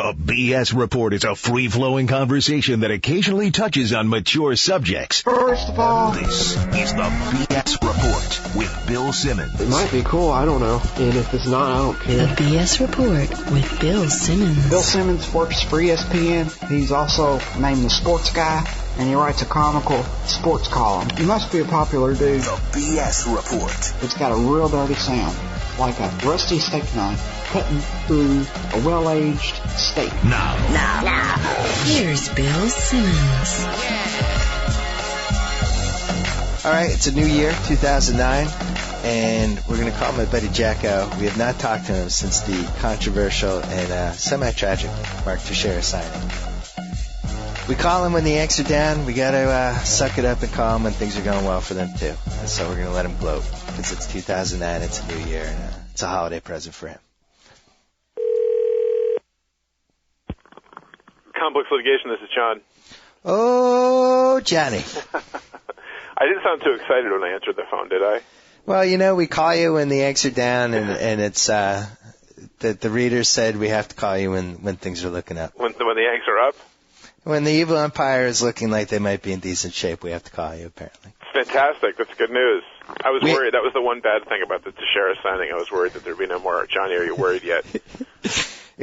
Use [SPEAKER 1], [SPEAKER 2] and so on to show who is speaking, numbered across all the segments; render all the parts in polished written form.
[SPEAKER 1] The B.S. Report is a free-flowing conversation that occasionally touches on mature subjects.
[SPEAKER 2] First of all,
[SPEAKER 1] This is the B.S. Report with Bill Simmons.
[SPEAKER 2] it might be cool, I don't know. And if it's not, I don't care.
[SPEAKER 3] The B.S. Report with Bill Simmons.
[SPEAKER 4] Bill Simmons works for ESPN. He's also named the Sports Guy, and he writes a comical sports column. He must be a popular dude.
[SPEAKER 1] The B.S. Report.
[SPEAKER 4] It's got a real dirty sound, like a rusty steak knife cutting through a well-aged steak.
[SPEAKER 1] Now.
[SPEAKER 3] Here's Bill Simmons.
[SPEAKER 5] All right, it's a new year, 2009, and we're going to call my buddy JackO. We have not talked to him since the controversial and semi-tragic Mark Teixeira signing. We call him when the Yanks are down. We got to suck it up and call him when things are going well for them, too. And so we're going to let him gloat because it's 2009, it's a new year, and it's a holiday present for him.
[SPEAKER 6] Complex Litigation, this is John.
[SPEAKER 5] Oh, Johnny.
[SPEAKER 6] I didn't sound too excited when I answered the phone, did I?
[SPEAKER 5] Well, you know, we call you when the Yanks are down, and it's the readers said we have to call you when things are looking up.
[SPEAKER 6] When the Yanks are up?
[SPEAKER 5] When the evil empire is looking like they might be in decent shape, we have to call you, apparently.
[SPEAKER 6] Fantastic. That's good news. I was worried. That was the one bad thing about the Teixeira signing. I was worried that there'd be no more. Johnny, are you worried yet?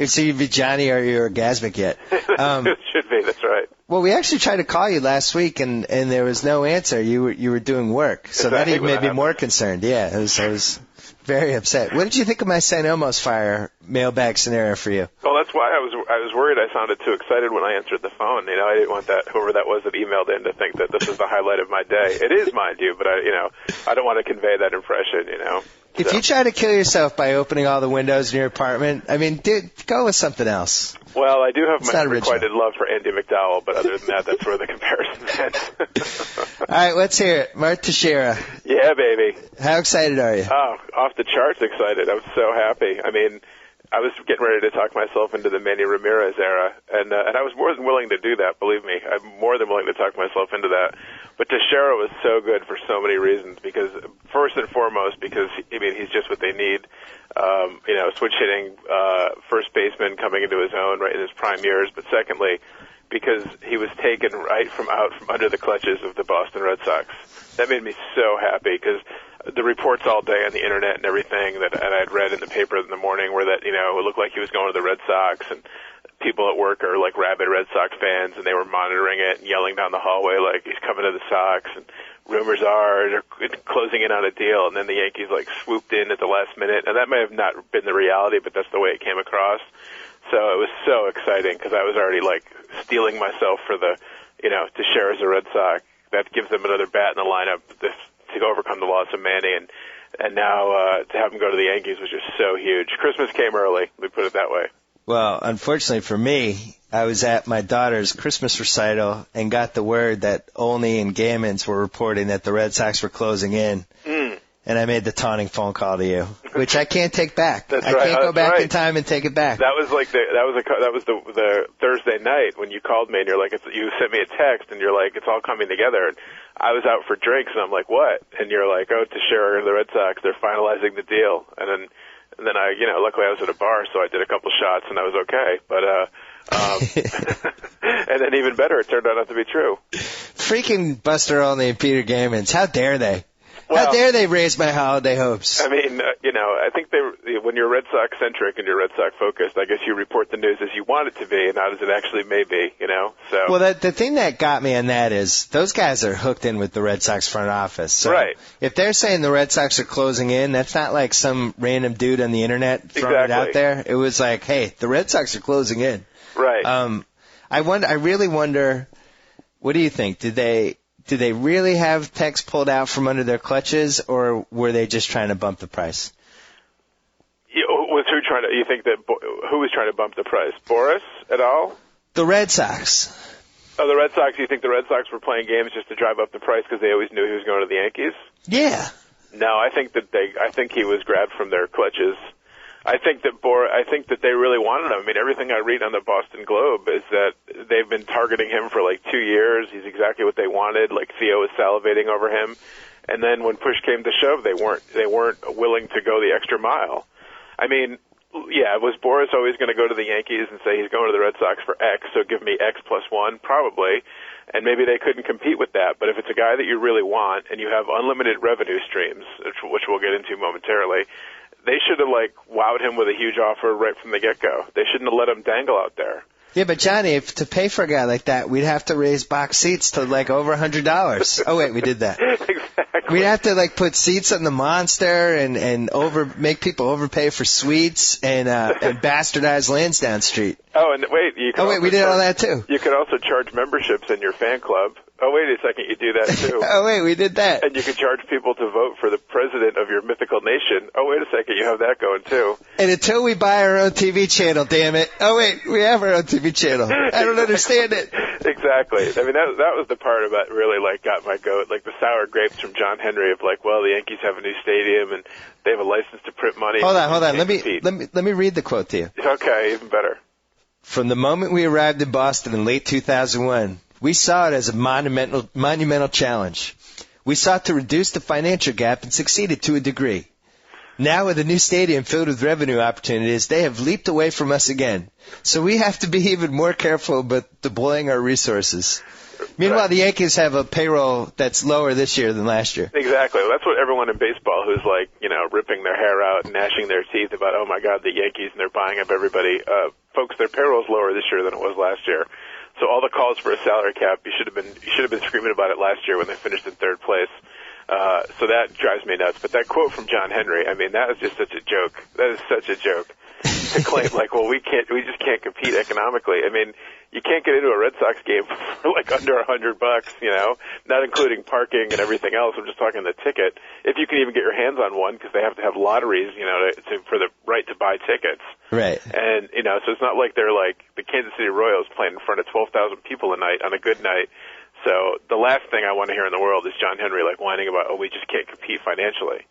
[SPEAKER 5] So you'd be Johnny, are you orgasmic yet?
[SPEAKER 6] It should be. That's right.
[SPEAKER 5] Well, we actually tried to call you last week, and there was no answer. You were doing work, so that even made me more concerned. Yeah, I was very upset. What did you think of my St. Elmo's fire mailbag scenario for you?
[SPEAKER 6] Well, that's why I was worried. I sounded too excited when I answered the phone. You know, I didn't want whoever that was that emailed in to think that this was the highlight of my day. It is, mind you, but I don't want to convey that impression. You know.
[SPEAKER 5] If you try to kill yourself by opening all the windows in your apartment, I mean, dude, go with something else.
[SPEAKER 6] Well, I do have
[SPEAKER 5] It's
[SPEAKER 6] my
[SPEAKER 5] not original.
[SPEAKER 6] unrequited love for Andy McDowell, but other than that, that's where the comparison ends.
[SPEAKER 5] All right, let's hear it. Mark Teixeira.
[SPEAKER 6] Yeah, baby.
[SPEAKER 5] How excited are you?
[SPEAKER 6] Oh, off the charts excited. I was so happy. I mean, I was getting ready to talk myself into the Manny Ramirez era, and I was more than willing to do that, believe me. I'm more than willing to talk myself into that. But Teixeira was so good for so many reasons, because first and foremost, because, I mean, he's just what they need. Switch hitting first baseman coming into his own right in his prime years. But secondly, because he was taken right from under the clutches of the Boston Red Sox. That made me so happy, because the reports all day on the internet and everything that I'd read in the paper in the morning were that, it looked like he was going to the Red Sox, and people at work are like rabid Red Sox fans, and they were monitoring it and yelling down the hallway like he's coming to the Sox, and rumors are they're closing in on a deal, and then the Yankees like swooped in at the last minute, and that may have not been the reality, but that's the way it came across. So it was so exciting, because I was already like steeling myself for the, Teixeira's a Red Sox. That gives them another bat in the lineup to overcome the loss of Manny, and now to have him go to the Yankees was just so huge. Christmas came early, let me put it that way.
[SPEAKER 5] Well, unfortunately for me, I was at my daughter's Christmas recital and got the word that Olney and Gammons were reporting that the Red Sox were closing in. And I made the taunting phone call to you, which I can't take back.
[SPEAKER 6] That's
[SPEAKER 5] I
[SPEAKER 6] right.
[SPEAKER 5] can't go back
[SPEAKER 6] right.
[SPEAKER 5] in time and take it back.
[SPEAKER 6] That was like the Thursday night when you called me, and you're like, you sent me a text, and you're like, it's all coming together. And I was out for drinks, and I'm like, what? And you're like, oh, Teixeira and the Red Sox, they're finalizing the deal. And then I, luckily I was at a bar, so I did a couple shots, and I was okay. But and then even better, it turned out not to be true.
[SPEAKER 5] Freaking Buster Olney and Peter Gammons, how dare they?
[SPEAKER 6] Well,
[SPEAKER 5] how dare they raise my holiday hopes?
[SPEAKER 6] I mean, I think when you're Red Sox centric and you're Red Sox focused, I guess you report the news as you want it to be and not as it actually may be, So.
[SPEAKER 5] Well, the thing that got me on that is those guys are hooked in with the Red Sox front office. So
[SPEAKER 6] right.
[SPEAKER 5] If they're saying the Red Sox are closing in, that's not like some random dude on the internet throwing it out there. It was like, hey, the Red Sox are closing in.
[SPEAKER 6] Right.
[SPEAKER 5] I really wonder, what do you think? Did they really have Tex pulled out from under their clutches, or were they just trying to bump the price?
[SPEAKER 6] You think that who was trying to bump the price? Boris at all?
[SPEAKER 5] The Red Sox.
[SPEAKER 6] Oh, the Red Sox. You think the Red Sox were playing games just to drive up the price because they always knew he was going to the Yankees?
[SPEAKER 5] Yeah.
[SPEAKER 6] No, I think he was grabbed from their clutches. I think that they really wanted him. I mean, everything I read on the Boston Globe is that they've been targeting him for like 2 years. He's exactly what they wanted. Like Theo was salivating over him, and then when push came to shove, they weren't willing to go the extra mile. I mean, Yeah, was Boris always going to go to the Yankees and say he's going to the Red Sox for X, so give me X plus 1? Probably. And maybe they couldn't compete with that. But if it's a guy that you really want and you have unlimited revenue streams, which we'll get into momentarily, they should have, wowed him with a huge offer right from the get-go. They shouldn't have let him dangle out there.
[SPEAKER 5] Yeah, but Johnny, to pay for a guy like that, we'd have to raise box seats to over $100. Oh wait, we did that.
[SPEAKER 6] Exactly.
[SPEAKER 5] We'd have to put seats on the Monster and make people overpay for suites and bastardize Lansdowne Street.
[SPEAKER 6] Oh, and wait,
[SPEAKER 5] we did all that too.
[SPEAKER 6] You could also charge memberships in your fan club. Oh, wait a second, you do that too.
[SPEAKER 5] Oh, wait, we did that.
[SPEAKER 6] And you could charge people to vote for the president of your mythical nation. Oh, wait a second, you have that going too.
[SPEAKER 5] And until we buy our own TV channel, damn it. Oh, wait, we have our own TV channel. I don't understand it.
[SPEAKER 6] Exactly. I mean, that was the part about really, got my goat. The sour grapes from John Henry of the Yankees have a new stadium and they have a license to print money.
[SPEAKER 5] Hold on. Let me read the quote to you.
[SPEAKER 6] Okay, even better.
[SPEAKER 5] From the moment we arrived in Boston in late 2001, we saw it as a monumental challenge. We sought to reduce the financial gap and succeeded to a degree. Now with a new stadium filled with revenue opportunities, they have leaped away from us again. So we have to be even more careful about deploying our resources. Meanwhile, the Yankees have a payroll that's lower this year than last year.
[SPEAKER 6] Exactly. That's what everyone in baseball who's ripping their hair out and gnashing their teeth about, oh my God, the Yankees and they're buying up everybody. Folks, their payroll's lower this year than it was last year. So all the calls for a salary cap, you should have been screaming about it last year when they finished in third place. So that drives me nuts. But that quote from John Henry, I mean, that is just such a joke. That is such a joke. To claim we just can't compete economically. I mean, you can't get into a Red Sox game for under $100, not including parking and everything else. I'm just talking the ticket. If you can even get your hands on one, because they have to have lotteries, for the right to buy tickets.
[SPEAKER 5] Right.
[SPEAKER 6] And so it's not like they're the Kansas City Royals playing in front of 12,000 people a night on a good night. So the last thing I want to hear in the world is John Henry whining about, oh, we just can't compete financially.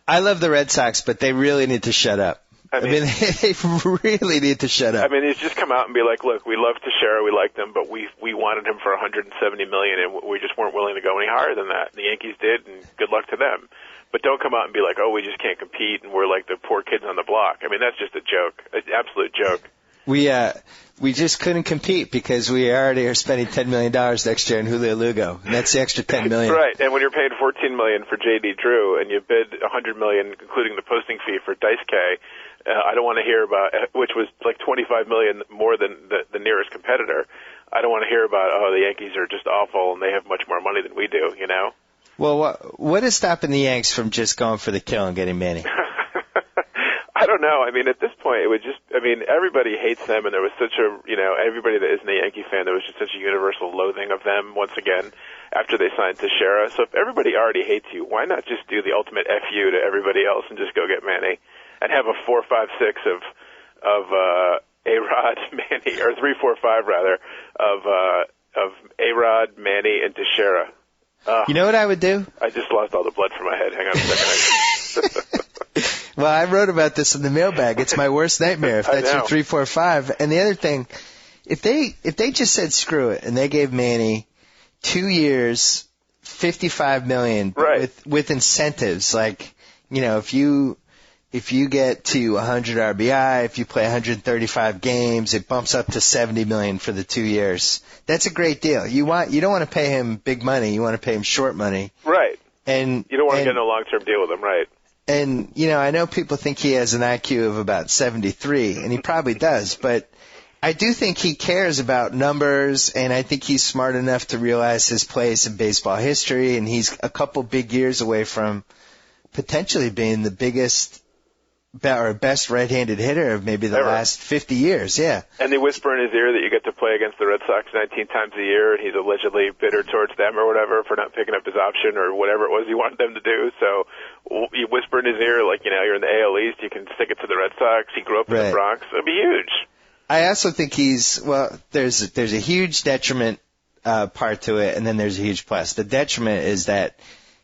[SPEAKER 5] I love the Red Sox, but they really need to shut up. I mean, they really need to shut up.
[SPEAKER 6] I mean, he's just come out and be like, look, we love Teixeira, we like them, but we wanted him for $170 million, and we just weren't willing to go any higher than that. The Yankees did, and good luck to them. But don't come out and be like, oh, we just can't compete, and we're like the poor kids on the block. I mean, that's just a joke, an absolute joke.
[SPEAKER 5] We just couldn't compete because we already are spending $10 million next year in Julio Lugo, and that's the extra $10 million.
[SPEAKER 6] Right, and when you're paying $14 million for J.D. Drew, and you bid $100 million, including the posting fee for Dice K, I don't want to hear about, which was $25 million more than the nearest competitor. I don't want to hear about, oh, the Yankees are just awful and they have much more money than we do,
[SPEAKER 5] Well, what is stopping the Yanks from just going for the kill and getting Manny?
[SPEAKER 6] I don't know. I mean, at this point, everybody hates them, and there was such a, everybody that isn't a Yankee fan, there was just such a universal loathing of them once again after they signed Teixeira. So if everybody already hates you, why not just do the ultimate FU to everybody else and just go get Manny and have a 4-5-6 of A-Rod, Manny, or 3-4-5 rather of A-Rod, Manny, and Teixeira.
[SPEAKER 5] You know what I would do?
[SPEAKER 6] I just lost all the blood from my head. Hang on a second.
[SPEAKER 5] Well, I wrote about this in the mailbag. It's my worst nightmare if that's your 3-4-5. And the other thing, if they just said screw it and they gave Manny 2 years, $55 million,
[SPEAKER 6] right,
[SPEAKER 5] with incentives if you get to 100 RBI, if you play 135 games, it bumps up to $70 million for the 2 years. That's a great deal. You don't want to pay him big money. You want to pay him short money.
[SPEAKER 6] Right.
[SPEAKER 5] And
[SPEAKER 6] you don't want to get in a long-term deal with him, right?
[SPEAKER 5] And, I know people think he has an IQ of about 73, and he probably does, but I do think he cares about numbers, and I think he's smart enough to realize his place in baseball history, and he's a couple big years away from potentially being the biggest or best right-handed hitter of maybe the last 50 years, yeah.
[SPEAKER 6] And they whisper in his ear that you get to play against the Red Sox 19 times a year, and he's allegedly bitter towards them or whatever for not picking up his option or whatever it was he wanted them to do. So you whisper in his ear, you're in the AL East, you can stick it to the Red Sox. He grew up in the Bronx. It'd be huge.
[SPEAKER 5] I also think there's a huge detriment part to it, and then there's a huge plus. The detriment is that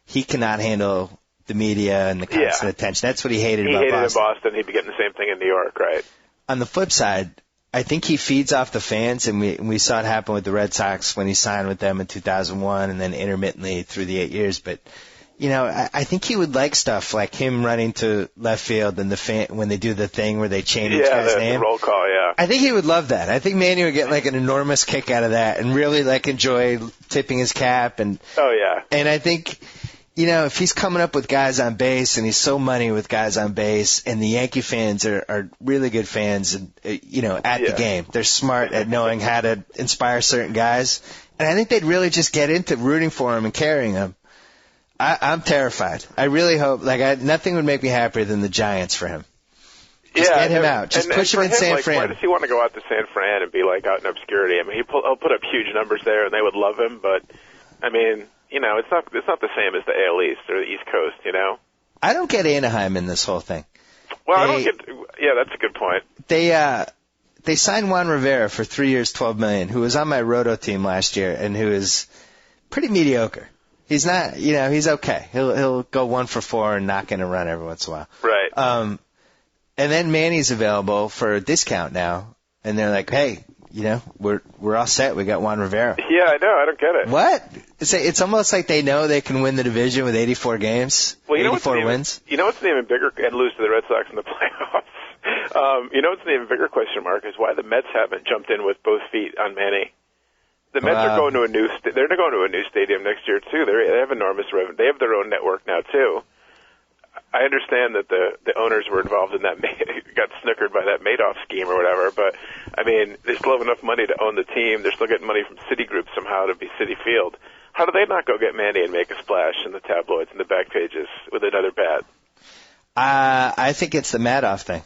[SPEAKER 5] he cannot handle the media and the constant attention. That's what he hated about Boston.
[SPEAKER 6] He hated in Boston. He'd be getting the same thing in New York, right?
[SPEAKER 5] On the flip side, I think he feeds off the fans, and we saw it happen with the Red Sox when he signed with them in 2001 and then intermittently through the 8 years. But, I think he would like stuff like him running to left field and when they do the thing where they change each guy's name.
[SPEAKER 6] The roll call, yeah.
[SPEAKER 5] I think he would love that. I think Manny would get like an enormous kick out of that and really like enjoy tipping his cap and.
[SPEAKER 6] Oh yeah.
[SPEAKER 5] And I think, if he's coming up with guys on base and he's so money with guys on base and the Yankee fans are really good fans and, at the game. They're smart at knowing how to inspire certain guys. And I think they'd really just get into rooting for him and carrying him. I'm terrified. I really hope, nothing would make me happier than the Giants for him. Just get him out. Just push him in San Fran.
[SPEAKER 6] Why does he want to go out to San Fran and be out in obscurity? I mean, he'll put up huge numbers there and they would love him, but, I mean, it's not the same as the AL East or the East Coast,
[SPEAKER 5] I don't get Anaheim in this whole thing.
[SPEAKER 6] Well, I don't get, that's a good point.
[SPEAKER 5] They signed Juan Rivera for 3 years, $12 million, who was on my Roto team last year and who is pretty mediocre. He's not, he's okay. He'll go 1 for 4 and knock in a run every once in a while.
[SPEAKER 6] Right.
[SPEAKER 5] And then Manny's available for a discount now, and they're like, hey, we're all set. We got Juan Rivera.
[SPEAKER 6] Yeah, I know. I don't get it.
[SPEAKER 5] What? It's almost like they know they can win the division with 84 games, 84 wins.
[SPEAKER 6] What's an even bigger, and lose to the Red Sox in the playoffs. What's an even bigger question mark is why the Mets haven't jumped in with both feet on Manny. The Mets are going to they're going to a new stadium next year too. They have enormous revenue. They have their own network now too. I understand that the owners were involved in that, got snookered by that Madoff scheme or whatever, but I mean, they still have enough money to own the team. They're still getting money from Citigroup somehow to be Citi Field. How do they not go get Manny and make a splash in the tabloids and the back pages with another bat?
[SPEAKER 5] I think it's the Madoff thing.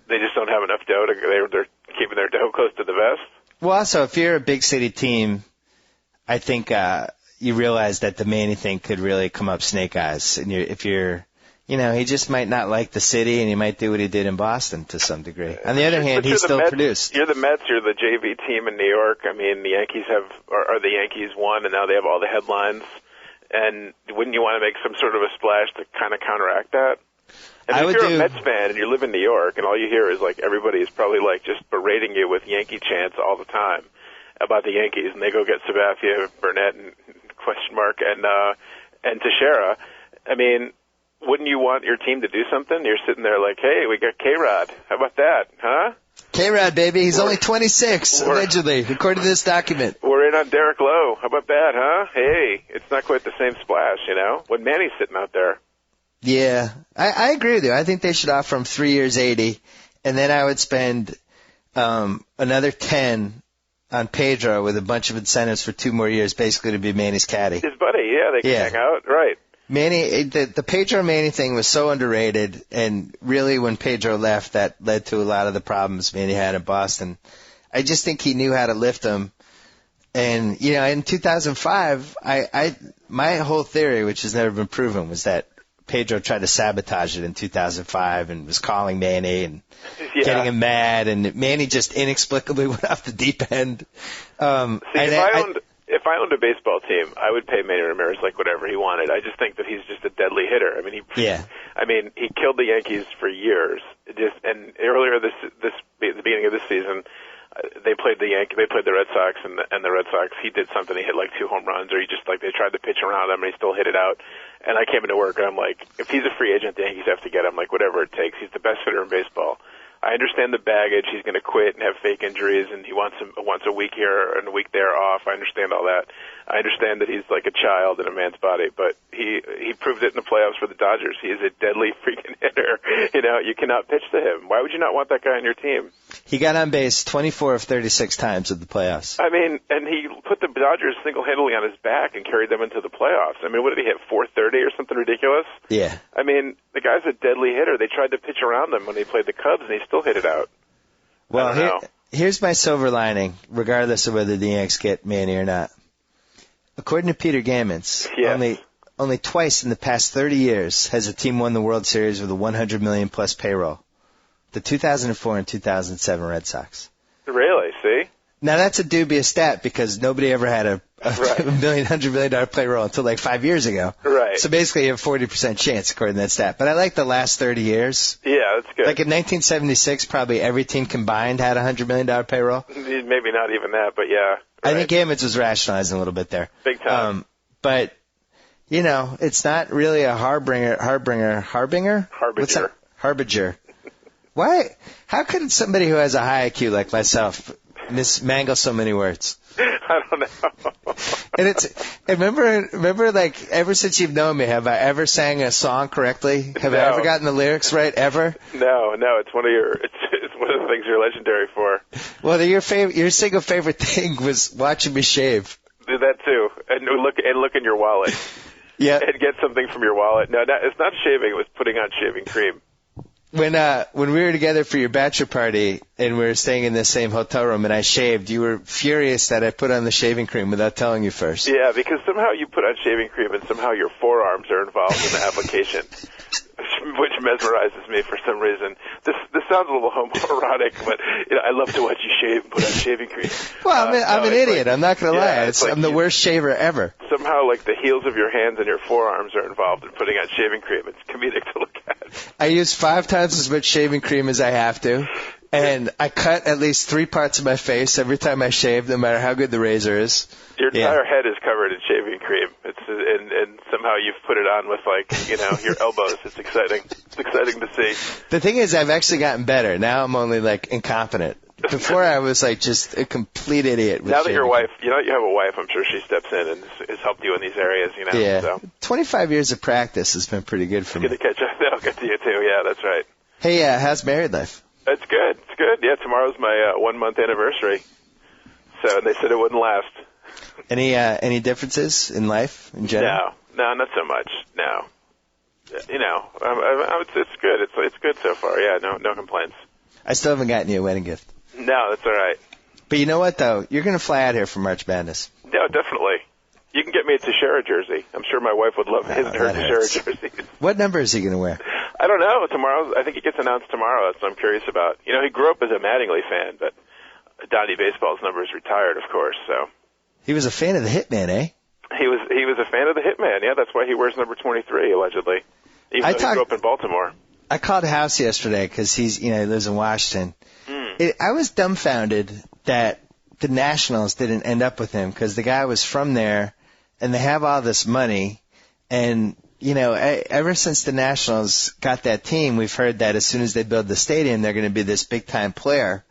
[SPEAKER 6] They just don't have enough dough. They're keeping their dough close to the vest.
[SPEAKER 5] Well, also, if you're a big city team, I think you realize that the Manny thing could really come up snake eyes. And he just might not like the city, and he might do what he did in Boston to some degree. On the other hand, he's still produced.
[SPEAKER 6] You're the Mets. You're the JV team in New York. I mean, the Yankees are the Yankees won, and now they have all the headlines. And wouldn't you want to make some sort of a splash to kind of counteract that? And if you're a Mets fan and you live in New York and all you hear is everybody is probably just berating you with Yankee chants all the time about the Yankees, and they go get Sabathia, Burnett, and and Teixeira. I mean, wouldn't you want your team to do something? You're sitting there hey, we got K-Rod. How about that, huh?
[SPEAKER 5] K-Rod, baby. He's only 26, allegedly, according to this document.
[SPEAKER 6] We're in on Derek Lowe. How about that, huh? Hey, it's not quite the same splash, when Manny's sitting out there.
[SPEAKER 5] Yeah, I agree with you. I think they should offer him 3 years, 80, and then I would spend another 10 on Pedro with a bunch of incentives for 2 more years, basically to be Manny's caddy.
[SPEAKER 6] His buddy, they can hang out, right?
[SPEAKER 5] Manny, the Pedro Manny thing was so underrated, and really when Pedro left, that led to a lot of the problems Manny had in Boston. I just think he knew how to lift them. And, in 2005, my whole theory, which has never been proven, was that Pedro tried to sabotage it in 2005 and was calling Manny and getting him mad, and Manny just inexplicably went off the deep end.
[SPEAKER 6] If I owned a baseball team, I would pay Manny Ramirez whatever he wanted. I just think that he's just a deadly hitter. I mean, he killed the Yankees for years. And earlier at the beginning of this season, they played the Red Sox, and the Red Sox, he did something. He hit 2 home runs, or he just they tried to pitch around him, and he still hit it out. And I came into work, and I'm like, if he's a free agent, the Yankees have to get him. Whatever it takes. He's the best hitter in baseball. I understand the baggage. He's going to quit and have fake injuries, and he wants a week here and a week there off. I understand all that. I understand that he's like a child in a man's body, but he proved it in the playoffs for the Dodgers. He is a deadly freaking hitter. You cannot pitch to him. Why would you not want that guy on your team?
[SPEAKER 5] He got on base 24 of 36 times in the playoffs.
[SPEAKER 6] I mean, and he put the Dodgers single-handedly on his back and carried them into the playoffs. I mean, what did he hit, 430 or something ridiculous?
[SPEAKER 5] Yeah.
[SPEAKER 6] I mean, the guy's a deadly hitter. They tried to pitch around him when they played the Cubs, and he still hit it out.
[SPEAKER 5] Well, here's my silver lining, regardless of whether the Yanks get Manny or not. According to Peter Gammons, only twice in the past 30 years has a team won the World Series with a $100 million plus payroll. The 2004 and 2007 Red Sox.
[SPEAKER 6] Really? See?
[SPEAKER 5] Now that's a dubious stat because nobody ever had a $100 million payroll until 5 years ago.
[SPEAKER 6] Right.
[SPEAKER 5] So basically you have a 40% chance according to that stat. But I like the last 30 years.
[SPEAKER 6] Yeah, that's good.
[SPEAKER 5] In 1976, probably every team combined had a $100 million payroll.
[SPEAKER 6] Maybe not even that, but yeah. Right.
[SPEAKER 5] I think Gammons was rationalizing a little bit there.
[SPEAKER 6] Big time.
[SPEAKER 5] But, you know, it's not really a harbinger?
[SPEAKER 6] Harbinger.
[SPEAKER 5] What's that? Harbinger. Why? How could somebody who has a high IQ like myself mismangle so many words?
[SPEAKER 6] I don't know.
[SPEAKER 5] And remember, like, ever since you've known me, have I ever sang a song correctly? Have I ever gotten the lyrics right, ever?
[SPEAKER 6] No, it's one of the things you're legendary for.
[SPEAKER 5] Well, your single favorite thing was watching me shave.
[SPEAKER 6] Do that too, and look in your wallet.
[SPEAKER 5] Yeah.
[SPEAKER 6] And get something from your wallet. No, it's not shaving. It was putting on shaving cream.
[SPEAKER 5] When we were together for your bachelor party and we were staying in the same hotel room and I shaved, you were furious that I put on the shaving cream without telling you first.
[SPEAKER 6] Yeah, because somehow you put on shaving cream and somehow your forearms are involved in the application, which mesmerizes me for some reason. This sounds a little homoerotic, but I love to watch you shave and put on shaving cream.
[SPEAKER 5] Well, I'm an idiot. I'm not going to lie. I'm the worst shaver ever.
[SPEAKER 6] Somehow, like, the heels of your hands and your forearms are involved in putting on shaving cream. It's comedic to look at.
[SPEAKER 5] I use 5 times as much shaving cream as I have to, and I cut at least 3 parts of my face every time I shave, no matter how good the razor is.
[SPEAKER 6] Your entire head is covered in shaving cream. And somehow you've put it on with, like, your elbows. It's exciting. It's exciting to see.
[SPEAKER 5] The thing is, I've actually gotten better. Now I'm only, like, incompetent. Before I was, like, just a complete idiot.
[SPEAKER 6] Now that your wife, you have a wife, I'm sure she steps in and has helped you in these areas,
[SPEAKER 5] Yeah.
[SPEAKER 6] So.
[SPEAKER 5] 25 years of practice has been pretty good for me.
[SPEAKER 6] Good to catch up. That'll get to you, too. Yeah, that's right.
[SPEAKER 5] Hey, how's married life?
[SPEAKER 6] It's good. It's good. Yeah, tomorrow's my 1-month anniversary. So they said it wouldn't last.
[SPEAKER 5] Any differences in life in general?
[SPEAKER 6] No, not so much. No. It's good. It's good so far. Yeah, no complaints.
[SPEAKER 5] I still haven't gotten you a wedding gift.
[SPEAKER 6] No, that's all right.
[SPEAKER 5] But you know what, though? You're going to fly out here for March Madness.
[SPEAKER 6] No, definitely. You can get me a Teixeira jersey. I'm sure my wife would love her Teixeira jersey.
[SPEAKER 5] What number is he going to wear?
[SPEAKER 6] I don't know. I think it gets announced tomorrow. That's what I'm curious about. He grew up as a Mattingly fan, but Donnie Baseball's number is retired, of course. So
[SPEAKER 5] he was a fan of the Hitman, eh?
[SPEAKER 6] He was a fan of the Hitman. Yeah, that's why he wears number 23 allegedly. Even though he grew up in Baltimore.
[SPEAKER 5] I called House yesterday because he lives in Washington. I was dumbfounded that the Nationals didn't end up with him because the guy was from there, and they have all this money. And, ever since the Nationals got that team, we've heard that as soon as they build the stadium, they're going to be this big-time player.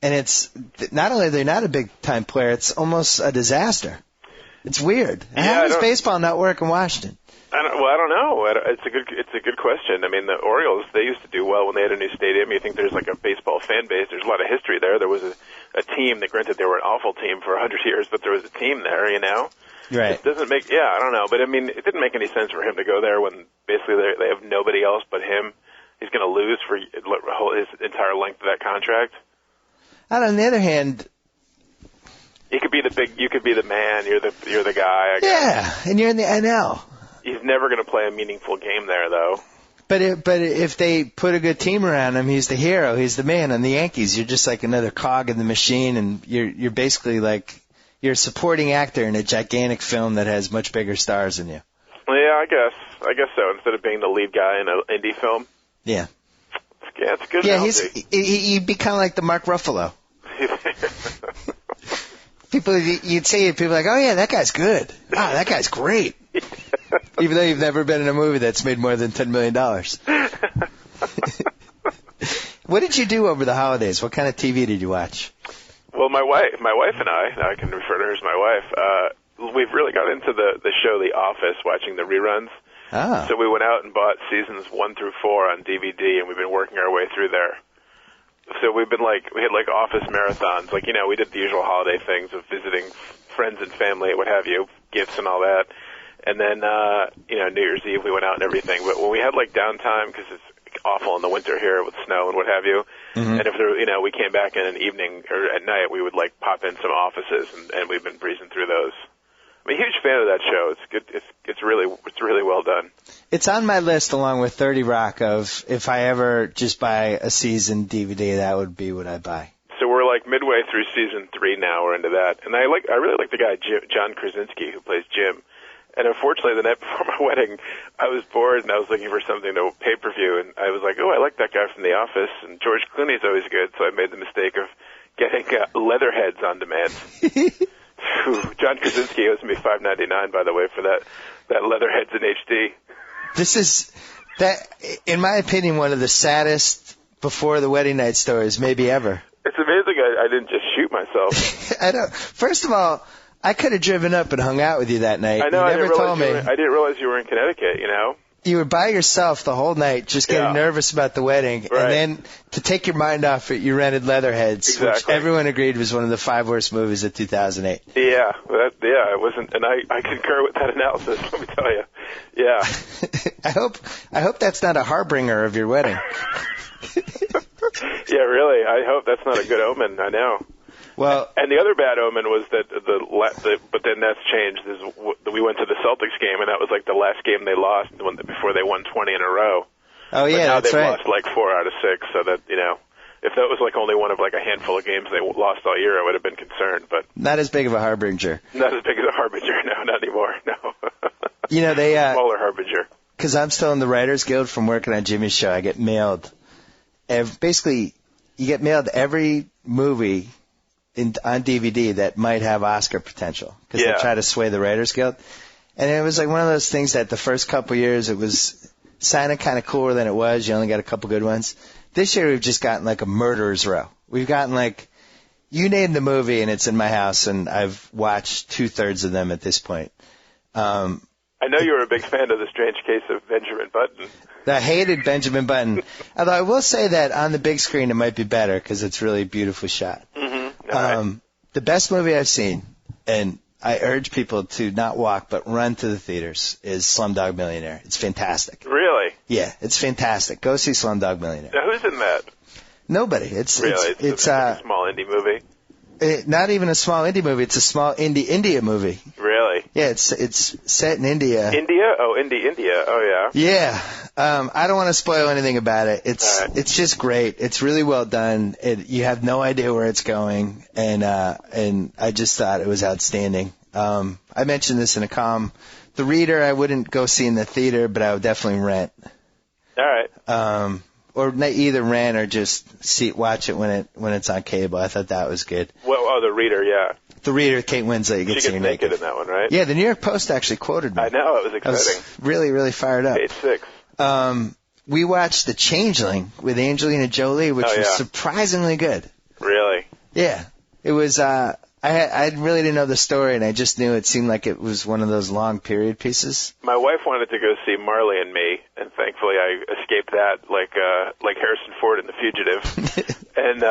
[SPEAKER 5] And it's not only they're not a big-time player, it's almost a disaster. It's weird. How does baseball not work in Washington?
[SPEAKER 6] I don't know. It's a good question. I mean, the Orioles, they used to do well when they had a new stadium. You think there's like a baseball fan base. There's a lot of history there. There was a team that, granted, they were an awful team for 100 years, but there was a team there,
[SPEAKER 5] Right.
[SPEAKER 6] It doesn't make, I don't know. But, I mean, it didn't make any sense for him to go there when basically they have nobody else but him. He's going to lose for his entire length of that contract.
[SPEAKER 5] And on the other hand,
[SPEAKER 6] you could be the man. You're the guy. I guess.
[SPEAKER 5] Yeah, and you're in the NL.
[SPEAKER 6] He's never going to play a meaningful game there, though.
[SPEAKER 5] But if they put a good team around him, he's the hero. He's the man. On the Yankees, you're just like another cog in the machine, and you're basically like you're a supporting actor in a gigantic film that has much bigger stars than you.
[SPEAKER 6] Yeah, I guess so. Instead of being the lead guy in an indie film.
[SPEAKER 5] Yeah.
[SPEAKER 6] Yeah, it's good.
[SPEAKER 5] Yeah, he'd be kind of like the Mark Ruffalo. You'd say people are like, oh yeah, that guy's good. Ah, that guy's great. Even though you've never been in a movie that's made more than $10 million. What did you do over the holidays? What kind of TV did you watch?
[SPEAKER 6] Well, my wife and I can refer to her as my wife, we've really got into the show The Office, watching the reruns.
[SPEAKER 5] Ah.
[SPEAKER 6] So we went out and bought seasons 1 through 4 on DVD, and we've been working our way through there. So we had Office marathons, we did the usual holiday things of visiting friends and family, what have you, gifts and all that. And then, New Year's Eve we went out and everything. But when we had downtime, because it's awful in the winter here with snow and what have you, and if there, we came back in an evening or at night, we would pop in some offices, and we've been breezing through those. I'm a huge fan of that show. It's good. It's really well done.
[SPEAKER 5] It's on my list along with 30 Rock of if I ever just buy a season DVD, that would be what I buy.
[SPEAKER 6] So we're midway through season 3 now. We're into that, and I really like the guy John Krasinski who plays Jim. And unfortunately, the night before my wedding, I was bored and I was looking for something to pay-per-view, and I was like, oh, I like that guy from The Office, and George Clooney's always good, so I made the mistake of getting Leatherheads on demand. John Krasinski owes me $5.99, by the way, for that Leatherheads in HD.
[SPEAKER 5] This is, in my opinion, one of the saddest before the wedding night stories maybe ever.
[SPEAKER 6] It's amazing I didn't just shoot myself.
[SPEAKER 5] I know. First of all, I could have driven up and hung out with you that night.
[SPEAKER 6] I know.
[SPEAKER 5] You never told me.
[SPEAKER 6] I didn't realize you were in Connecticut, you know?
[SPEAKER 5] You were by yourself the whole night, just getting nervous about the wedding.
[SPEAKER 6] Right.
[SPEAKER 5] And then to take your mind off it, you rented Leatherheads, which everyone agreed was one of the 5 worst movies of 2008.
[SPEAKER 6] Yeah, it wasn't, and I concur with that analysis, let me tell you. Yeah.
[SPEAKER 5] I hope that's not a harbinger of your wedding.
[SPEAKER 6] Yeah, really. I hope that's not a good omen. I know.
[SPEAKER 5] Well,
[SPEAKER 6] and the other bad omen was that but then that's changed. We went to the Celtics game, and that was like the last game they lost before they won 20 in a row.
[SPEAKER 5] Oh yeah,
[SPEAKER 6] but now
[SPEAKER 5] that's
[SPEAKER 6] they've
[SPEAKER 5] right.
[SPEAKER 6] lost like 4 out of 6. So that if that was like only one of like a handful of games they lost all year, I would have been concerned. But
[SPEAKER 5] not as big of a harbinger.
[SPEAKER 6] Not as big as a harbinger. No, not anymore. No.
[SPEAKER 5] They
[SPEAKER 6] smaller harbinger.
[SPEAKER 5] Because I'm still in the Writers Guild from working on Jimmy's show. I get mailed. Basically, you get mailed every movie on DVD that might have Oscar potential, because they try to sway the Writers Guild. And it was like one of those things that the first couple years it was sounded kind of cooler than it was. You only got a couple good ones. This year we've just gotten like a murderer's row. We've gotten like, you name the movie and it's in my house, and I've watched 2/3 of them at this point.
[SPEAKER 6] I know you were a big fan of The Strange Case of Benjamin Button.
[SPEAKER 5] I hated Benjamin Button. Although I will say that on the big screen it might be better because it's really beautifully shot.
[SPEAKER 6] Mm-hmm. Right.
[SPEAKER 5] The best movie I've seen, and I urge people to not walk but run to the theaters, is Slumdog Millionaire. It's fantastic.
[SPEAKER 6] Really?
[SPEAKER 5] Yeah, it's fantastic. Go see Slumdog Millionaire.
[SPEAKER 6] Now, who's in that?
[SPEAKER 5] Nobody. It's
[SPEAKER 6] a small indie movie.
[SPEAKER 5] Not even a small indie movie. It's a small India movie.
[SPEAKER 6] Really?
[SPEAKER 5] Yeah, it's set in India.
[SPEAKER 6] India? Oh, India. Oh, yeah.
[SPEAKER 5] Yeah. I don't want to spoil anything about it. It's just great. It's really well done. You have no idea where it's going, and I just thought it was outstanding. I mentioned this in a column. The Reader, I wouldn't go see in the theater, but I would definitely rent.
[SPEAKER 6] All right.
[SPEAKER 5] Or either rent or just watch it when it's on cable. I thought that was good.
[SPEAKER 6] Well, The Reader, yeah.
[SPEAKER 5] The Reader, Kate Winslet
[SPEAKER 6] gets naked in that one, right?
[SPEAKER 5] Yeah, the New York Post actually quoted me.
[SPEAKER 6] I know, it was exciting.
[SPEAKER 5] I was really, really fired up.
[SPEAKER 6] Page 6.
[SPEAKER 5] We watched The Changeling with Angelina Jolie, which was surprisingly good.
[SPEAKER 6] Really?
[SPEAKER 5] Yeah. It was, I really didn't know the story, and I just knew it seemed like it was one of those long period pieces.
[SPEAKER 6] My wife wanted to go see Marley and Me, and thankfully I escaped that like Harrison Ford in The Fugitive. And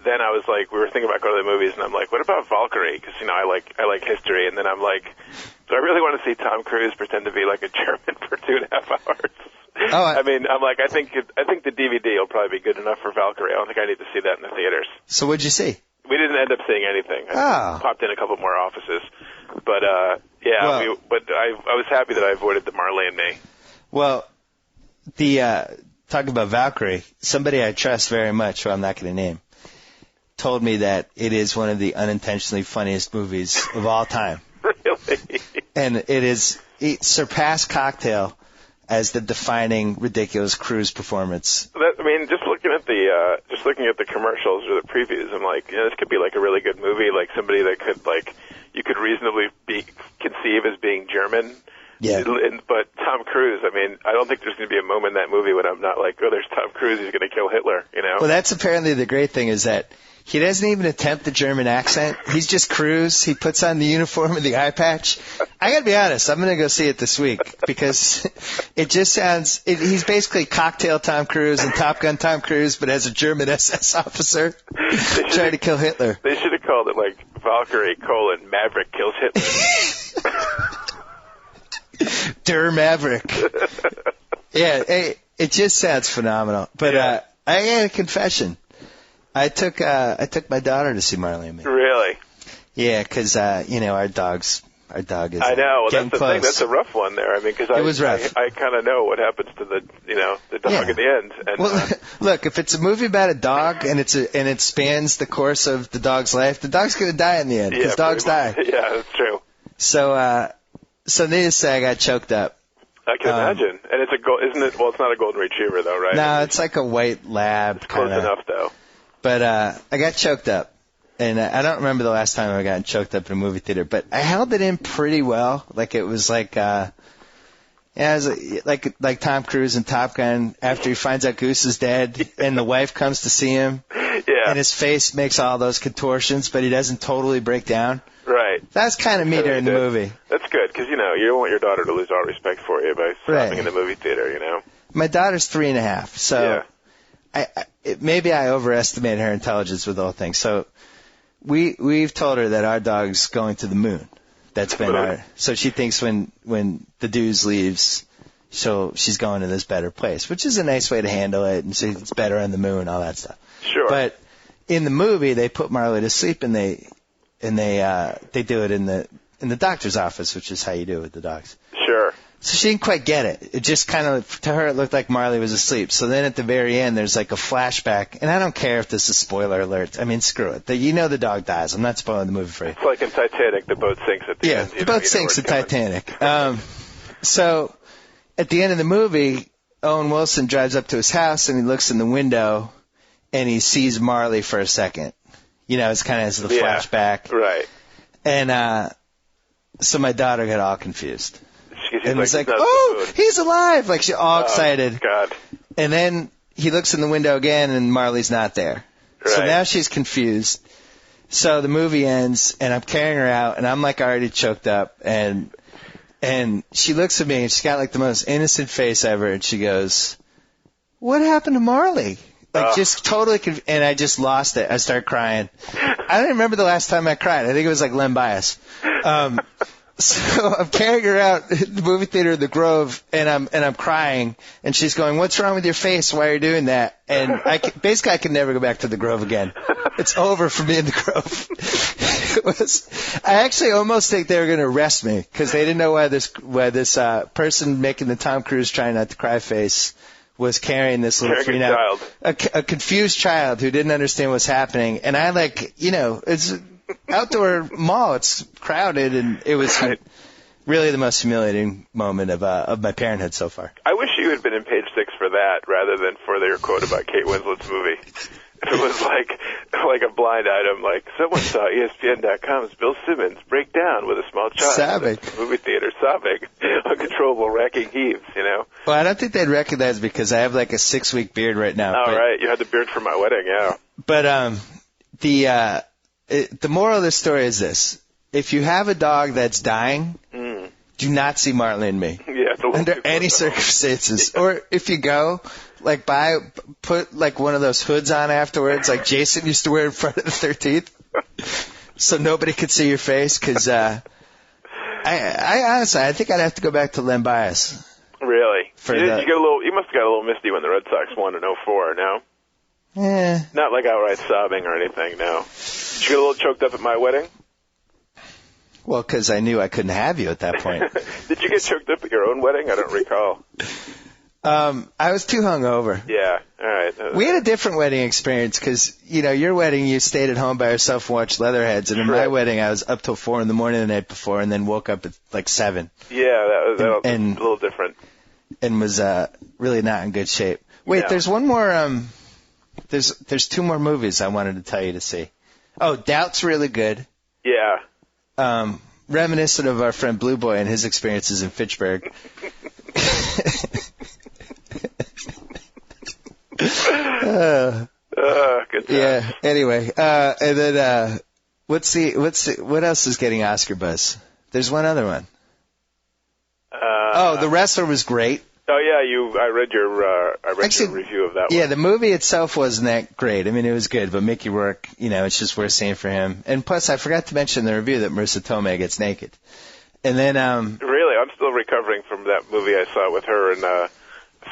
[SPEAKER 6] then I was like, we were thinking about going to the movies, and I'm like, what about Valkyrie? Because I like history, and then I'm like, do I really want to see Tom Cruise pretend to be like a German for 2.5 hours?
[SPEAKER 5] Oh,
[SPEAKER 6] I mean, I'm like, I think the DVD will probably be good enough for Valkyrie. I don't think I need to see that in the theaters.
[SPEAKER 5] So what'd you see?
[SPEAKER 6] We didn't end up seeing anything. I popped in a couple more offices, but I was happy that I avoided the Marley and Me.
[SPEAKER 5] Well, talking about Valkyrie, somebody I trust very much, who I'm not going to name, told me that it is one of the unintentionally funniest movies of all time.
[SPEAKER 6] Really?
[SPEAKER 5] And it surpassed Cocktail as the defining ridiculous Cruise performance.
[SPEAKER 6] Just looking at the commercials or the previews, I'm like, this could be like a really good movie, like somebody that could you could reasonably conceive as being German.
[SPEAKER 5] Yeah.
[SPEAKER 6] But Tom Cruise, I don't think there's going to be a moment in that movie when I'm not like, oh, there's Tom Cruise, he's going to kill Hitler, Well,
[SPEAKER 5] that's apparently the great thing, is that he doesn't even attempt the German accent. He's just Cruise. He puts on the uniform and the eye patch. I got to be honest, I'm going to go see it this week because it just sounds, he's basically Cocktail Tom Cruise and Top Gun Tom Cruise, but as a German SS officer trying to kill Hitler.
[SPEAKER 6] They should have called it like Valkyrie, Maverick kills Hitler.
[SPEAKER 5] Der Maverick. Yeah, it just sounds phenomenal. But I got a confession. I took my daughter to see Marley and Me.
[SPEAKER 6] Really?
[SPEAKER 5] Yeah, because our dog is.
[SPEAKER 6] I know. Well, that's the
[SPEAKER 5] close.
[SPEAKER 6] thing. That's a rough one there. Because
[SPEAKER 5] it was rough.
[SPEAKER 6] I kind of know what happens to the dog at the end. And,
[SPEAKER 5] look, if it's a movie about a dog and it spans the course of the dog's life, the dog's going to die in the end because dogs die.
[SPEAKER 6] Yeah, that's true.
[SPEAKER 5] So needless to say, I got choked up.
[SPEAKER 6] I can imagine. And isn't it? Well, it's not a golden retriever though, right?
[SPEAKER 5] No, it's like a white lab.
[SPEAKER 6] It's close enough though.
[SPEAKER 5] But I got choked up. And I don't remember the last time I got choked up in a movie theater, but I held it in pretty well. Like it was like, it was like Tom Cruise in Top Gun after he finds out Goose is dead and the wife comes to see him.
[SPEAKER 6] Yeah.
[SPEAKER 5] And his face makes all those contortions, but he doesn't totally break down.
[SPEAKER 6] Right.
[SPEAKER 5] That's kind of me during the movie.
[SPEAKER 6] That's good, because, you don't want your daughter to lose all respect for you by stopping in the movie theater,
[SPEAKER 5] My daughter's 3.5, so maybe I overestimated her intelligence with the whole thing. So we've told her that our dog's going to the moon. That's been so she thinks when the Deuce leaves, she's going to this better place, which is a nice way to handle it, and so it's better on the moon, all that stuff.
[SPEAKER 6] Sure.
[SPEAKER 5] But in the movie, they put Marley to sleep, and they do it in the doctor's office, which is how you do it with the dogs.
[SPEAKER 6] Sure.
[SPEAKER 5] So she didn't quite get it. It just kind of, to her, it looked like Marley was asleep. So then at the very end, there's like a flashback, and I don't care if this is spoiler alert. I mean, screw it. The dog dies. I'm not spoiling the movie for you.
[SPEAKER 6] It's like in Titanic, the boat sinks at the end.
[SPEAKER 5] Yeah, the boat sinks in Titanic. So at the end of the movie, Owen Wilson drives up to his house, and he looks in the window, and he sees Marley for a second. It's kind of as the flashback.
[SPEAKER 6] Right.
[SPEAKER 5] And so my daughter got all confused. And was like,
[SPEAKER 6] oh,
[SPEAKER 5] he's alive! Like, she's all excited.
[SPEAKER 6] God.
[SPEAKER 5] And then he looks in the window again, and Marley's not there.
[SPEAKER 6] Right.
[SPEAKER 5] So now she's confused. So the movie ends, and I'm carrying her out, and I'm, like, already choked up. And she looks at me, and she's got, like, the most innocent face ever, and she goes, what happened to Marley? Like, just totally and I just lost it. I started crying. I don't remember the last time I cried. I think it was, like, Len Bias. So I'm carrying her out the movie theater in the Grove, and I'm crying, and she's going, "What's wrong with your face? Why are you doing that?" And I can never go back to the Grove again. It's over for me in the Grove. I actually almost think they were going to arrest me because they didn't know why this person making the Tom Cruise trying not to cry face was carrying this little
[SPEAKER 6] child,
[SPEAKER 5] a confused child who didn't understand what's happening, and I it's outdoor mall. It's crowded, and it was really the most humiliating moment of my parenthood so far.
[SPEAKER 6] I wish you had been in page 6 for that rather than for their quote about Kate Winslet's movie. If it was like a blind item, like someone saw ESPN.com's Bill Simmons break down with a small child
[SPEAKER 5] sobbing
[SPEAKER 6] at the movie theater, sobbing, uncontrollable racking heaves.
[SPEAKER 5] Well, I don't think they'd recognize me because I have like a 6-week beard right now.
[SPEAKER 6] Oh, right, you had the beard for my wedding, yeah.
[SPEAKER 5] But the moral of this story is this: if you have a dog that's dying, do not see Marley and me.
[SPEAKER 6] Yeah,
[SPEAKER 5] under any circumstances. Or if you go, put like one of those hoods on afterwards, like Jason used to wear in front of the 13th, so nobody could see your face. Because I honestly, I think I'd have to go back to Len Bias.
[SPEAKER 6] Really? You must have got a little misty when the Red Sox won in 2004. No.
[SPEAKER 5] Yeah.
[SPEAKER 6] Not like outright sobbing or anything, no. Did you get a little choked up at my wedding?
[SPEAKER 5] Well, because I knew I couldn't have you at that point.
[SPEAKER 6] Did you get choked up at your own wedding? I don't recall.
[SPEAKER 5] I was too hungover.
[SPEAKER 6] Yeah, all right.
[SPEAKER 5] We had a different wedding experience because, your wedding, you stayed at home by yourself and watched Leatherheads, and in my wedding, I was up till 4 in the morning the night before and then woke up at like 7.
[SPEAKER 6] Yeah, that was a little different.
[SPEAKER 5] And was really not in good shape. Wait, there's one more... There's 2 more movies I wanted to tell you to see. Oh, Doubt's really good.
[SPEAKER 6] Yeah.
[SPEAKER 5] Reminiscent of our friend Blue Boy and his experiences in Fitchburg.
[SPEAKER 6] Good time.
[SPEAKER 5] Yeah. Anyway, and then what else is getting Oscar buzz? There's one other one. The Wrestler was great.
[SPEAKER 6] Oh yeah, I read your review of that one.
[SPEAKER 5] Yeah, the movie itself wasn't that great. I mean, it was good, but Mickey Rourke, it's just worth seeing for him. And plus, I forgot to mention in the review that Marissa Tomei gets naked. And then
[SPEAKER 6] really, I'm still recovering from that movie I saw with her and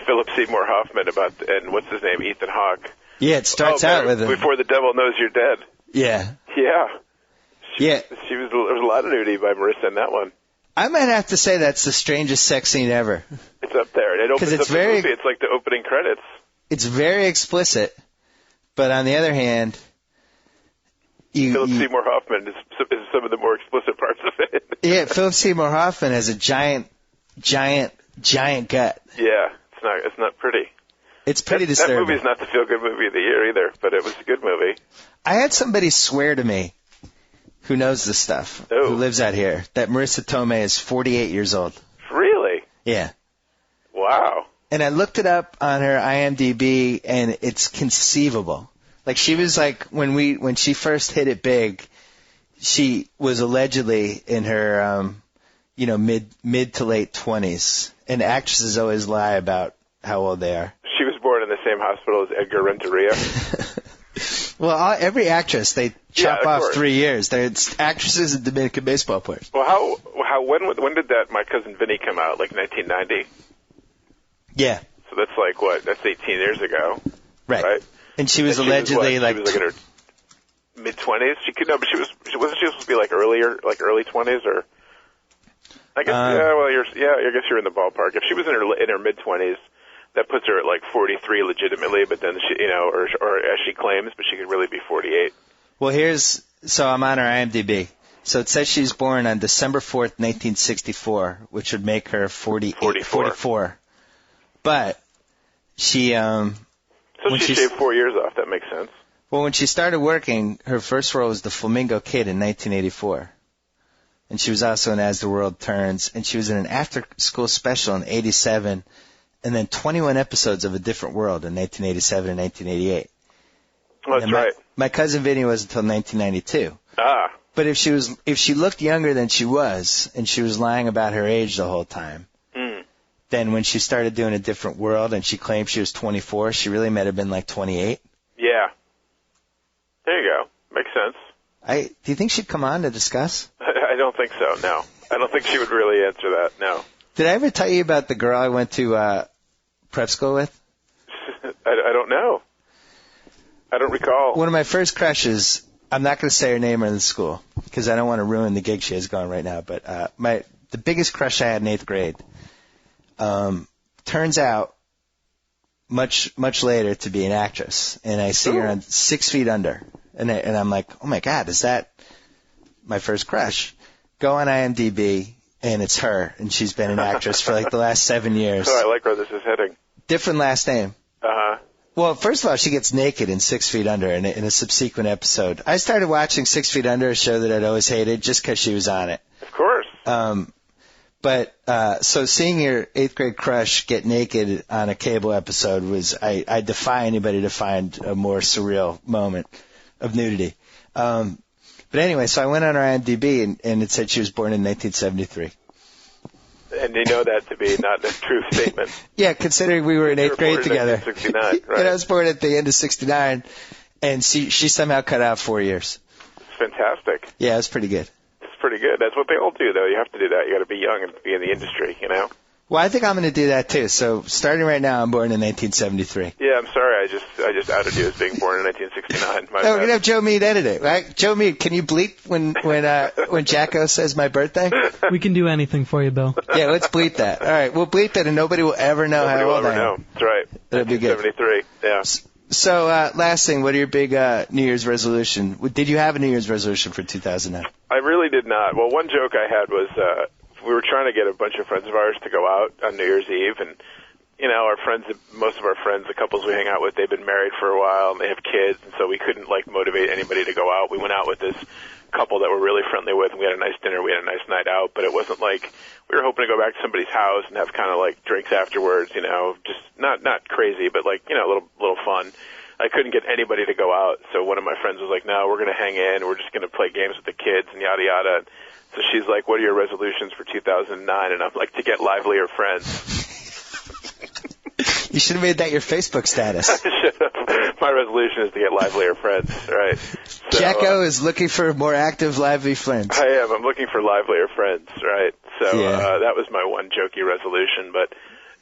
[SPEAKER 6] Philip Seymour Hoffman and what's his name, Ethan Hawke.
[SPEAKER 5] Yeah, it starts out with him.
[SPEAKER 6] Before the Devil Knows You're Dead.
[SPEAKER 5] Yeah.
[SPEAKER 6] Yeah.
[SPEAKER 5] There
[SPEAKER 6] was a lot of nudity by Marissa in that one.
[SPEAKER 5] I might have to say that's the strangest sex scene ever.
[SPEAKER 6] It's up there. It opens up the movie. It's like the opening credits.
[SPEAKER 5] It's very explicit, but on the other hand,
[SPEAKER 6] Philip Seymour Hoffman is some of the more explicit parts of it.
[SPEAKER 5] Yeah, Philip Seymour Hoffman has a giant gut.
[SPEAKER 6] Yeah, it's not pretty.
[SPEAKER 5] It's pretty disturbing.
[SPEAKER 6] That movie's not the feel-good movie of the year either, but it was a good movie.
[SPEAKER 5] I had somebody swear to me, who knows this stuff, who lives out here, that Marissa Tomei is 48 years old.
[SPEAKER 6] Really?
[SPEAKER 5] Yeah.
[SPEAKER 6] Wow.
[SPEAKER 5] And I looked it up on her IMDb, and it's conceivable. Like, she was like, when she first hit it big, she was allegedly in her, mid to late 20s. And actresses always lie about how old they are.
[SPEAKER 6] She was born in the same hospital as Edgar Renteria.
[SPEAKER 5] Well, every actress, they chop off
[SPEAKER 6] course.
[SPEAKER 5] 3 years. They're actresses and Dominican baseball players.
[SPEAKER 6] Well, when did that My Cousin Vinny come out? Like 1990?
[SPEAKER 5] Yeah.
[SPEAKER 6] So that's like what? That's 18 years ago.
[SPEAKER 5] Right? And she was allegedly
[SPEAKER 6] she was in her mid-20s. But wasn't she supposed to be like early 20s or? I guess I guess you're in the ballpark. If she was in her mid-20s, that puts her at like 43 legitimately, but then she, or as she claims, but she could really be 48.
[SPEAKER 5] Well, so I'm on her IMDb. So it says she was born on December 4th, 1964, which would make her 44. But she,
[SPEAKER 6] so she shaved 4 years off. That makes sense.
[SPEAKER 5] Well, when she started working, her first role was the Flamingo Kid in 1984. And she was also in As the World Turns, and she was in an after-school special in 87, and then 21 episodes of A Different World in 1987 and 1988.
[SPEAKER 6] Oh, that's right.
[SPEAKER 5] My Cousin Vinny was until 1992.
[SPEAKER 6] Ah.
[SPEAKER 5] But if she looked younger than she was, and she was lying about her age the whole time, then when she started doing A Different World and she claimed she was 24, she really might have been like 28.
[SPEAKER 6] Yeah. There you go. Makes sense.
[SPEAKER 5] Do you think she'd come on to discuss?
[SPEAKER 6] I don't think so, no. I don't think she would really answer that, no.
[SPEAKER 5] Did I ever tell you about the girl I went to prep school with?
[SPEAKER 6] I don't know. I don't recall.
[SPEAKER 5] One of my first crushes, I'm not going to say her name or the school because I don't want to ruin the gig she has going right now, but the biggest crush I had in 8th grade turns out much later to be an actress, and I see her on 6 Feet Under, and I'm like, oh my God, is that my first crush? Go on IMDb, and it's her, and she's been an actress for like the last 7 years.
[SPEAKER 6] Oh, I like where this is heading.
[SPEAKER 5] Different last name.
[SPEAKER 6] Uh-huh.
[SPEAKER 5] Well, first of all, she gets naked in 6 Feet Under in a subsequent episode. I started watching 6 Feet Under, a show that I'd always hated, just because she was on it.
[SPEAKER 6] Of course.
[SPEAKER 5] So seeing your 8th grade crush get naked on a cable episode was, I defy anybody to find a more surreal moment of nudity. But anyway, so I went on her IMDb and it said she was born in 1973.
[SPEAKER 6] And you know that to be not a true statement.
[SPEAKER 5] Yeah, considering we were in 8th grade together.
[SPEAKER 6] 1969, right.
[SPEAKER 5] And I was born at the end of 69, and she somehow cut out 4 years.
[SPEAKER 6] It's fantastic.
[SPEAKER 5] Yeah, it was pretty good.
[SPEAKER 6] It's pretty good. That's what they all do, though. You have to do that. You got to be young and be in the industry, you know?
[SPEAKER 5] Well, I think I'm going to do that, too. So starting right now, I'm born in 1973.
[SPEAKER 6] Yeah, I'm sorry. I just outed you as being born in 1969.
[SPEAKER 5] We're going to have Joe Mead edit it, right? Joe Mead, can you bleep when JackO says my birthday?
[SPEAKER 7] We can do anything for you, Bill.
[SPEAKER 5] Yeah, let's bleep that. All right, we'll bleep it, and nobody will ever know how old I am.
[SPEAKER 6] That's right.
[SPEAKER 5] That'll be good.
[SPEAKER 6] 73, yeah.
[SPEAKER 5] So, last thing, what are your big New Year's resolution? Did you have a New Year's resolution for 2009?
[SPEAKER 6] I really did not. Well, one joke I had was we were trying to get a bunch of friends of ours to go out on New Year's Eve, and you know, our friends, most of our friends, the couples we hang out with, they've been married for a while and they have kids, and so we couldn't like motivate anybody to go out. We went out with this couple that we're really friendly with, and we had a nice dinner, we had a nice night out, but it wasn't like we were hoping to go back to somebody's house and have kind of like drinks afterwards, you know, just not crazy, but like, you know, a little fun. I couldn't get anybody to go out, so one of my friends was like, no, we're going to hang in, we're just going to play games with the kids and yada yada. So she's like, what are your resolutions for 2009? And I'm like, to get livelier friends.
[SPEAKER 5] You should have made that your Facebook status.
[SPEAKER 6] I should have. My resolution is to get livelier friends, right? So,
[SPEAKER 5] JackO is looking for more active, lively friends.
[SPEAKER 6] I am. I'm looking for livelier friends, right? So that was my one jokey resolution. But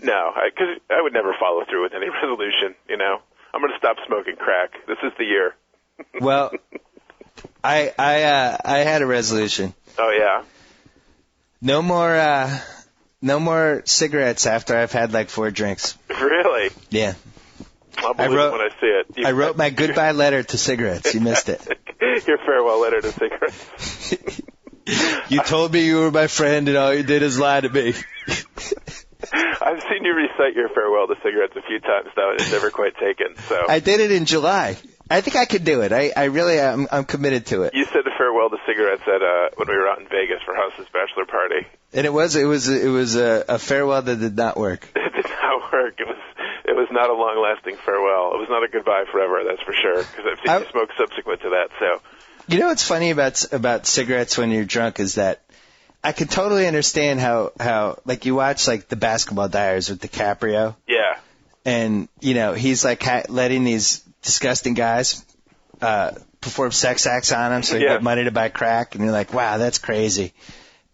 [SPEAKER 6] no, because I would never follow through with any resolution, you know. I'm going to stop smoking crack. This is the year.
[SPEAKER 5] Well, I had a resolution.
[SPEAKER 6] Oh, yeah?
[SPEAKER 5] No more cigarettes after I've had like 4 drinks.
[SPEAKER 6] Really?
[SPEAKER 5] Yeah.
[SPEAKER 6] I'll believe it when I see it.
[SPEAKER 5] I wrote my goodbye letter to cigarettes. You missed it.
[SPEAKER 6] Your farewell letter to cigarettes.
[SPEAKER 5] You told me you were my friend and all you did is lie to me.
[SPEAKER 6] I've seen seen you recite your farewell to cigarettes a few times now, and it's never quite taken. So
[SPEAKER 5] I did it in July. I think I could do it. I really am. I'm committed to it.
[SPEAKER 6] you said the farewell to cigarettes at when we were out in Vegas for House's bachelor party.
[SPEAKER 5] And it was a farewell that did not work.
[SPEAKER 6] It did not work. It was not a long-lasting farewell. It was not a goodbye forever, that's for sure, because I've seen you smoke subsequent to that. So,
[SPEAKER 5] you know what's funny about cigarettes when you're drunk is that I can totally understand how like you watch like the Basketball Diaries with DiCaprio.
[SPEAKER 6] Yeah.
[SPEAKER 5] And you know he's like letting these disgusting guys perform sex acts on him so he get money to buy crack, and you're like, wow, that's crazy.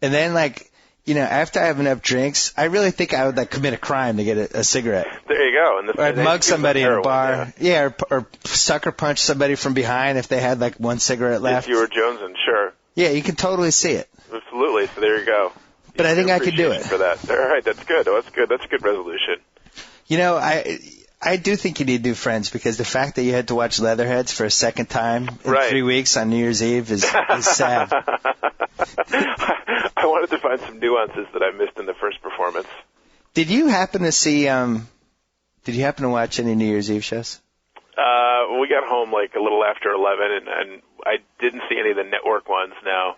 [SPEAKER 5] And then like, you know, after I have enough drinks, I really think I would like commit a crime to get a cigarette.
[SPEAKER 6] There you go.
[SPEAKER 5] Or I'd mug somebody in a bar. Yeah, or sucker punch somebody from behind if they had like one cigarette left.
[SPEAKER 6] If you were jonesing, sure.
[SPEAKER 5] Yeah, you can totally see it.
[SPEAKER 6] Absolutely. So there you go.
[SPEAKER 5] But I think I could do it.
[SPEAKER 6] For that. All right, that's good. Oh, that's good. That's a good resolution.
[SPEAKER 5] You know, I do think you need new friends because the fact that you had to watch Leatherheads for a second time in 3 weeks on New Year's Eve is sad.
[SPEAKER 6] I wanted to find some nuances that I missed in the first performance.
[SPEAKER 5] Did you happen to see? Did you happen to watch any New Year's Eve shows?
[SPEAKER 6] We got home like a little after 11, and I didn't see any of the network ones. No.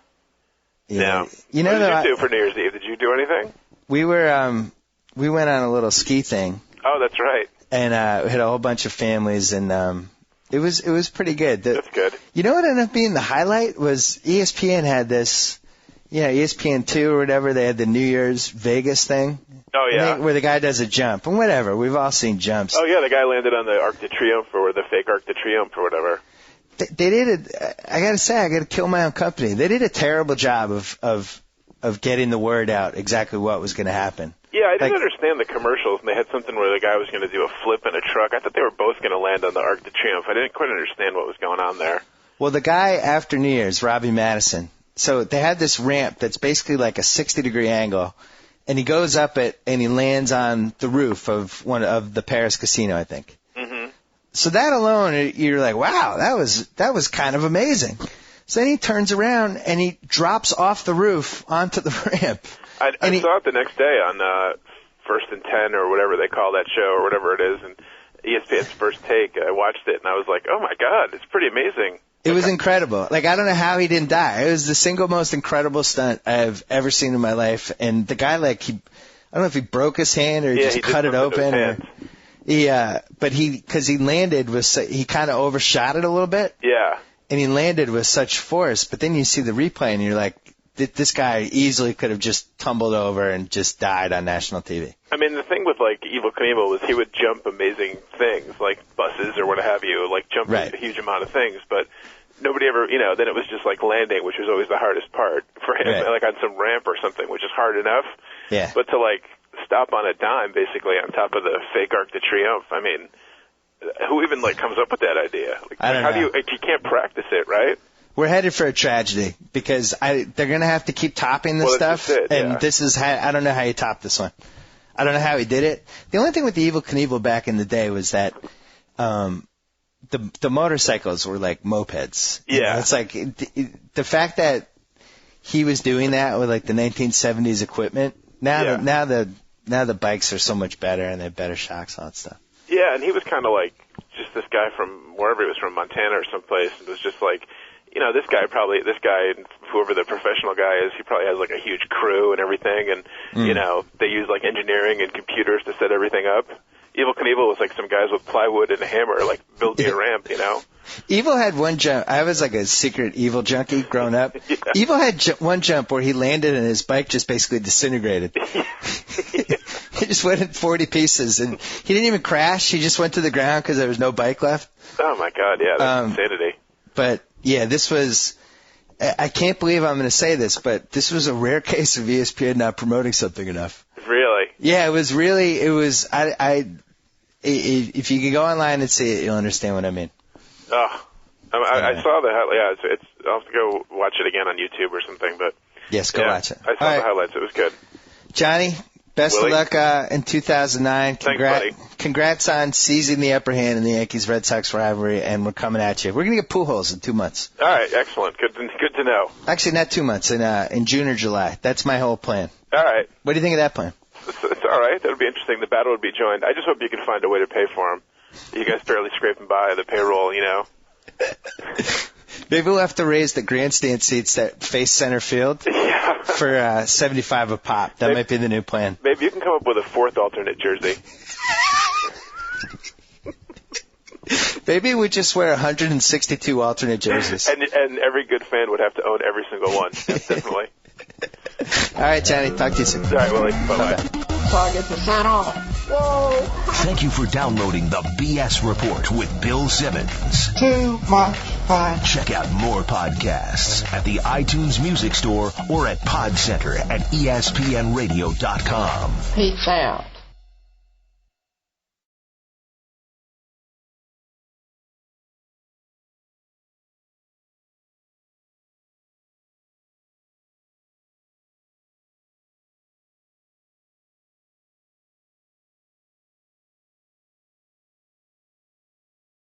[SPEAKER 5] Yeah.
[SPEAKER 6] No.
[SPEAKER 5] You know,
[SPEAKER 6] what did you do for New Year's Eve? Did you do anything?
[SPEAKER 5] We went on a little ski thing.
[SPEAKER 6] Oh, that's right.
[SPEAKER 5] And we had a whole bunch of families, and it was pretty good.
[SPEAKER 6] That's good.
[SPEAKER 5] You know what ended up being the highlight was ESPN had this, ESPN2 or whatever. They had the New Year's Vegas thing.
[SPEAKER 6] Oh yeah.
[SPEAKER 5] Where the guy does a jump and whatever. We've all seen jumps.
[SPEAKER 6] Oh yeah, the guy landed on the Arc de Triomphe or the fake Arc de Triomphe or whatever.
[SPEAKER 5] They did I gotta say, I gotta kill my own company. They did a terrible job of getting the word out exactly what was going to happen.
[SPEAKER 6] Yeah, I didn't understand the commercials, and they had something where the guy was going to do a flip in a truck. I thought they were both going to land on the Arc de Triomphe. I didn't quite understand what was going on there.
[SPEAKER 5] Well, the guy after New Year's, Robbie Madison, so they had this ramp that's basically like a 60-degree angle, and he goes up it, and he lands on the roof of one of the Paris casino, I think.
[SPEAKER 6] Mm-hmm.
[SPEAKER 5] So that alone, you're like, wow, that was kind of amazing. So then he turns around, and he drops off the roof onto the ramp.
[SPEAKER 6] I saw it the next day on First and 10 or whatever they call that show or whatever it is, and ESPN's First Take. I watched it, and I was like, oh, my God, it's pretty amazing.
[SPEAKER 5] It was incredible. Like, I don't know how he didn't die. It was the single most incredible stunt I've ever seen in my life. And the guy, like, I don't know if he broke his hand or he just cut it open. Because he landed he kind of overshot it a little bit.
[SPEAKER 6] Yeah.
[SPEAKER 5] And he landed with such force. But then you see the replay, and you're like, this guy easily could have just tumbled over and just died on national TV.
[SPEAKER 6] I mean, the thing with, like, Evel Knievel was he would jump amazing things, like buses or what have you, like jumping a huge amount of things, but nobody ever, then it was just like landing, which was always the hardest part for him, like on some ramp or something, which is hard enough.
[SPEAKER 5] Yeah.
[SPEAKER 6] But to, like, stop on a dime, basically, on top of the fake Arc de Triomphe, I mean, who even, like, comes up with that idea? Like,
[SPEAKER 5] I don't know.
[SPEAKER 6] You can't practice it, right?
[SPEAKER 5] We're headed for a tragedy because they're going to have to keep topping this stuff. And this is I don't know how you top this one. I don't know how he did it. The only thing with the Evel Knievel back in the day was that the motorcycles were like mopeds.
[SPEAKER 6] Yeah.
[SPEAKER 5] It's like the fact that he was doing that with like the 1970s equipment. Now the bikes are so much better and they have better shocks and all that stuff.
[SPEAKER 6] Yeah, and he was kind of like just this guy from wherever he was from, Montana or someplace. It was just like, this guy, whoever the professional guy is, he probably has like a huge crew and everything, and, they use like engineering and computers to set everything up. Evel Knievel was like some guys with plywood and a hammer, like, build me a ramp,
[SPEAKER 5] Evel had one jump. I was like a secret Evel junkie growing up. Yeah. Evel had one jump where he landed and his bike just basically disintegrated. He just went in 40 pieces, and he didn't even crash. He just went to the ground because there was no bike left.
[SPEAKER 6] Oh, my God, yeah, that's insanity.
[SPEAKER 5] But, yeah, this was – I can't believe I'm going to say this, but this was a rare case of ESPN not promoting something enough.
[SPEAKER 6] Really?
[SPEAKER 5] Yeah, it was really – it was – if you can go online and see it, you'll understand what I mean.
[SPEAKER 6] Oh, I saw the – yeah, I'll have to go watch it again on YouTube or something, but –
[SPEAKER 5] yes, go watch it.
[SPEAKER 6] I saw the highlights. It was good.
[SPEAKER 5] Johnny, best of luck in 2009.
[SPEAKER 6] Thanks, buddy.
[SPEAKER 5] Congrats on seizing the upper hand in the Yankees-Red Sox rivalry, and we're coming at you. We're going to get Pujols in 2 months.
[SPEAKER 6] All right, excellent. Good to know.
[SPEAKER 5] Actually, not 2 months, in June or July. That's my whole plan.
[SPEAKER 6] All right.
[SPEAKER 5] What do you think of that plan?
[SPEAKER 6] It's All right, that would be interesting. The battle would be joined. I just hope you can find a way to pay for him. You guys barely scraping by the payroll, you know.
[SPEAKER 5] Maybe we'll have to raise the grandstand seats that face center field for $75 a pop. That might be the new plan.
[SPEAKER 6] Maybe you can come up with a fourth alternate jersey.
[SPEAKER 5] Maybe we just wear 162 alternate jerseys.
[SPEAKER 6] And every good fan would have to own every single one. Yes, definitely.
[SPEAKER 5] All right, Johnny. Talk to you soon.
[SPEAKER 6] All right, Willie. Bye-bye.
[SPEAKER 4] So I get the sign off. Whoa.
[SPEAKER 1] Thank you for downloading the B.S. Report with Bill Simmons.
[SPEAKER 4] Too much fun.
[SPEAKER 1] Check out more podcasts at the iTunes Music Store or at Pod Center at ESPNradio.com.
[SPEAKER 4] Peace out.